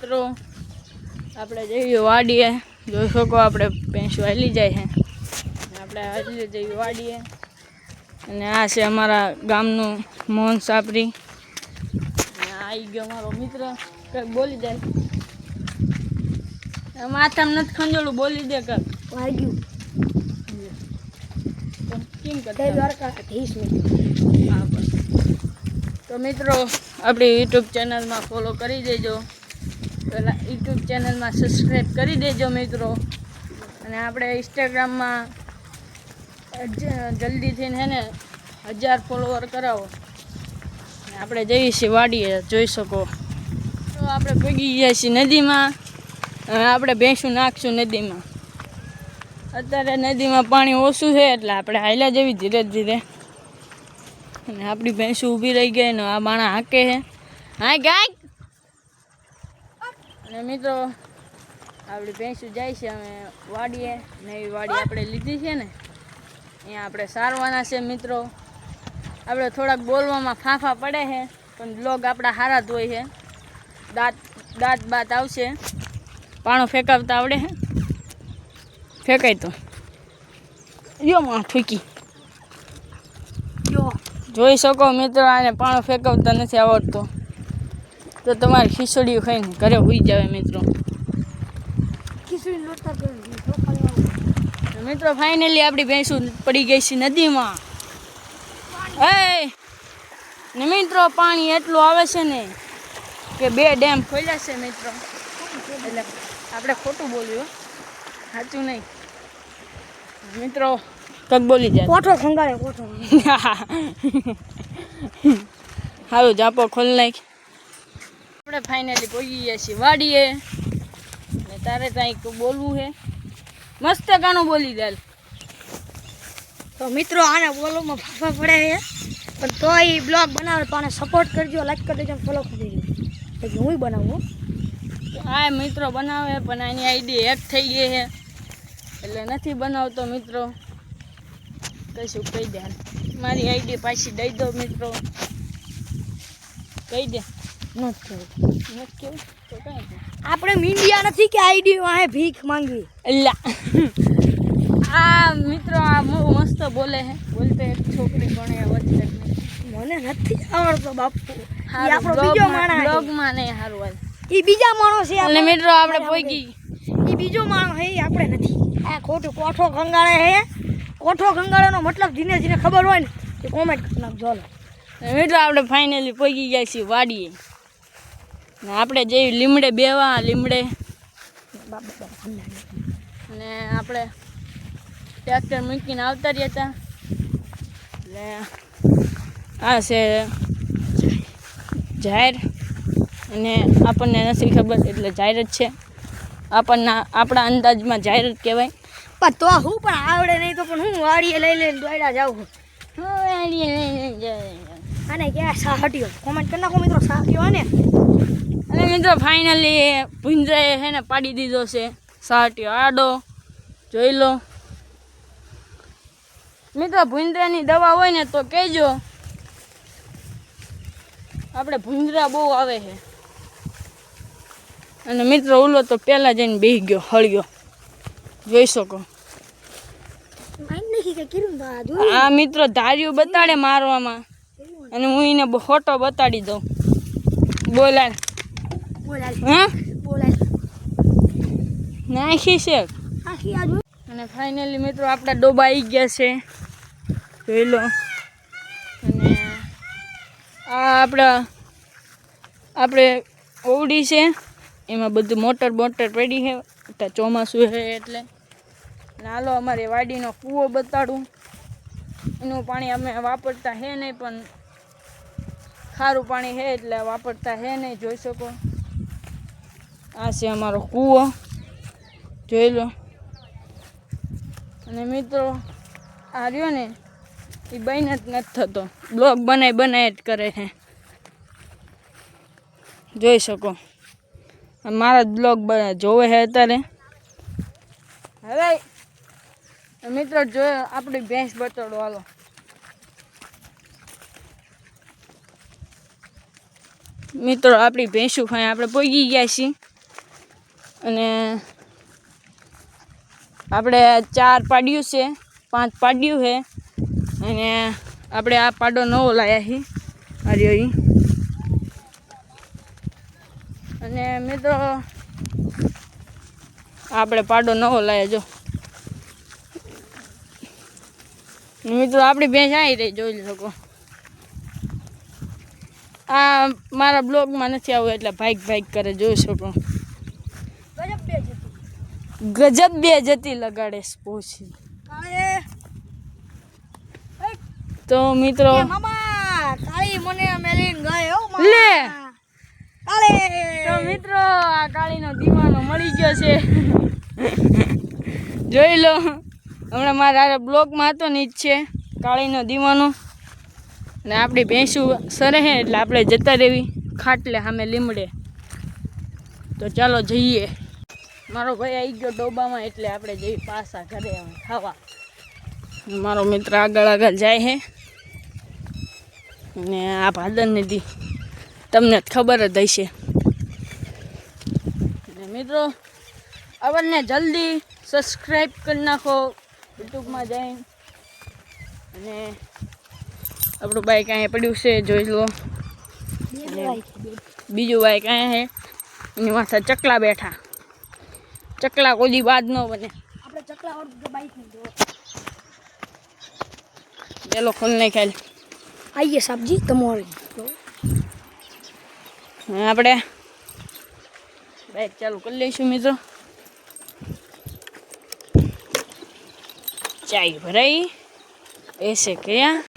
મિત્રો આપણે જઈએ વાડીએ, જોઈ શકો આપણે ભેંસો હાલી જાય છે, આપણે હાલી જઈએ વાડીએ. અને આ છે અમારા ગામનું મોહન સાપરી. અને આવી ગયો અમારો મિત્ર, કંઈક બોલી જાય. માથામાં નથી ખંજોળું, બોલી દે કંઈક. વાગ્યું કેમ કરતા હા બસ. તો મિત્રો આપણી યુટ્યુબ ચેનલમાં ફોલો કરી દેજો, પહેલાં યુટ્યુબ ચેનલમાં સબસ્ક્રાઈબ કરી દેજો મિત્રો. અને આપણે ઇન્સ્ટાગ્રામમાં જલ્દીથી છે ને 1000 ફોલોવર કરાવો. આપણે જઈએ છીએ વાડીએ, જોઈ શકો. તો આપણે પગી ગયા છીએ નદીમાં. આપણે ભેંસું નાખશું નદીમાં. અત્યારે નદીમાં પાણી ઓછું છે એટલે આપણે હાલ્યા જવી ધીરે ધીરે. અને આપણી ભેંસું ઊભી રહી ગઈ ને આ માણા હાકે છે. હા ગાય. અને મિત્રો આપણી ભેંસું જાય છે અમે વાડીએ. નવી વાડી આપણે લીધી છે ને, અહીંયા આપણે સારવાના છે મિત્રો. આપણે થોડાક બોલવામાં ફાંફા પડે છે, પણ બ્લોગ આપણા સારા જ હોય છે. દાંત બાત આવશે. પાણો ફેંકાવતા આવડે છે? ફેંકાય તો યો માં ઠૂકી. જોઈ શકો મિત્રો, આને પાણો ફેંકાવતા નથી આવડતો તો તમારે ખીચડીયું ખાઈને ઘરે હોઈ જાવે મિત્રો. મિત્રો ફાઇનલી આપણી ભેંસું પડી ગઈ છે નદીમાં. ને મિત્રો પાણી એટલું આવે છે ને કે 2 ડેમ ખોલ્યા છે મિત્રો. એટલે આપણે ખોટું બોલ્યું, સાચું નહીં મિત્રો. કક બોલી જાય કોઠો ખંગાળે કોઠો. હારું જાપો ખોલી નાખ. આપણે ફાઇનલી પહોંચી ગયા છીએ વાડીએ. ને તારે કંઈક બોલવું છે? મસ્ત ગાણું બોલી દે. તો મિત્રો આને બોલવામાં ફાફા પડે છે, પણ તો એ બ્લોગ બનાવે તો આને સપોર્ટ કરજો, લાઈક કરી દેજો, ફોલો કરી દેજો. પછી હું બનાવું. આ મિત્રો બનાવે પણ આની આઈડી હેક થઈ ગઈ છે એટલે નથી બનાવતો મિત્રો. કશું કહી દે, મારી આઈડી પાછી દઈ દો મિત્રો. કહી દે. નથી કેવું તો કાંઈ આપણે મીડિયા નથી કે આઈડી વાહે ભીખ માંગવી. અલ્લા આ મિત્રો આ બહુ મસ્ત બોલે છે. બોલતે એક છોકરી પણ એ વચ્ચે મને નથી આવડતો બાપુ. આપણો બીજો માણસ બ્લોગમાં નહીં સારું હાલ. એ બીજા માણસ છે. અને મિત્રો આપણે પોગી એ બીજો માણસ છે, આપણે નથી. આ ખોટું કોઠો ખંગાળે છે. કોઠો ખંગાળેનો મતલબ ધીરે ધીરે ખબર હોય ને એ કોમેન્ટ કરી નાખજો. મિત્રો આપણે ફાઇનલી પહોંચી ગયા છીએ વાડીએ. ને આપણે જઈ લીમડે બેવા. લીમડે અને આપણે ટ્રેક્ટર મૂકીને આવતા રહ્યા હતા. એટલે આ છે જાહેર, અને આપણને નથી ખબર એટલે જાહેર જ છે. આપણા અંદાજમાં જાહેર જ કહેવાય. પણ તો હું પણ આવડે નહીં તો પણ હું વાડીએ લઈ લઈને દોડ્યા જાઉં. અને ક્યાં સા હટ્યો કોમેન્ટ કરી નાખો મિત્રો. સા હટ્યો ને. અને મિત્રો ફાઇનલી ભૂંજરાએ છે ને પાડી દીધો છે સાટ્યો આડો. જોઈ લો મિત્રો, ભૂંજરાની દવા હોય ને તો કહેજો. આપણે ભૂંજરા બહુ આવે છે. અને મિત્રો ઓલો તો પહેલાં જઈને બેસી ગયો, હળ્યો. જોઈ શકો. આ મિત્રો ધાર્યું બતાડે મારવામાં, અને હું એને ફોટો બતાડી દઉં. બોલાય હા નાખી છે. અને ફાઇનલી મિત્રો આપણા ડોબા આવી ગયા છે, જોઈ લો. અને આ આપણે ઓવડી છે, એમાં બધું મોટર પડી છે. અત્યારે ચોમાસું છે એટલે. હાલો અમારી વાડીનો કૂવો બતાડું. એનું પાણી અમે વાપરતા હે નહીં, પણ ખારું પાણી છે એટલે વાપરતા હે નહીં. જોઈ શકો આ છે અમારો કૂવો, જોઈ લો. અને મિત્રો આ રહ્યો ને એ બન જ નથી થતો. બ્લોગ બનાય જ કરે છે, જોઈ શકો. મારા જ બ્લોગ જોવે છે અત્યારે. હવે મિત્રો જોયો આપણી ભેંસ બતાડો. હાલો મિત્રો આપણી ભેંસું ખાઈ આપણે પહોંચી ગયા છીએ. અને આપણે 4 પાડ્યું છે, 5 પાડ્યું છે. અને આપણે આ પાડો નવો લાવ્યા છીએ, આર્યો ઈ. અને મિત્રો આપણે પાડો નવો લાવ્યા જો મિત્રો. આપણી ભેંસ આવી રહી, જોઈ શકો. આ મારા બ્લોગમાં નથી આવું એટલે ભાઈક કરે, જોઈ શકો. ગજબ બે જતી લગાડે પહોંચી. તો મિત્રો મામા કાળી મને મેલીન ગયો લે. કાળી તો મિત્રો આ કાળીનો દીવાનો મળી ગયો છે. જોઈ લો, હમણાં મારા બ્લોગમાં હતો ને જ છે કાળીનો દીવાનો. અને આપણી ભેંસું સરે હે એટલે આપણે જતા રહેવી ખાટલે સામે લીમડે. તો ચાલો જઈએ. મારો ભાઈ આવી ગયો ડોબામાં એટલે આપણે જઈએ પાછા ઘરે ખાવા. મારો મિત્ર આગળ જાય છે. અને આ ભાદર નદી તમને ખબર જ હશે. અને મિત્રો આપણને જલ્દી સબસ્ક્રાઈબ કરી નાખો યુટ્યુબમાં જઈને. અને આપણું બાઈક અહીંયા પડ્યું છે, જોઈ લો. બીજું બાઈક અહીંયા છે, એની માથે ચકલા બેઠા. ચકલા કોઈ બાદ ન બને. આપણે ચકલા વાળું બાઈક નહીં જો. પેલો ખોલ નહીં ખાય. આઈએ સબ્જી તમારી. આપણે બાઈક ચાલુ કરી લઈશું મિત્રો. ચાય ભરાઈ એસે કર્યા.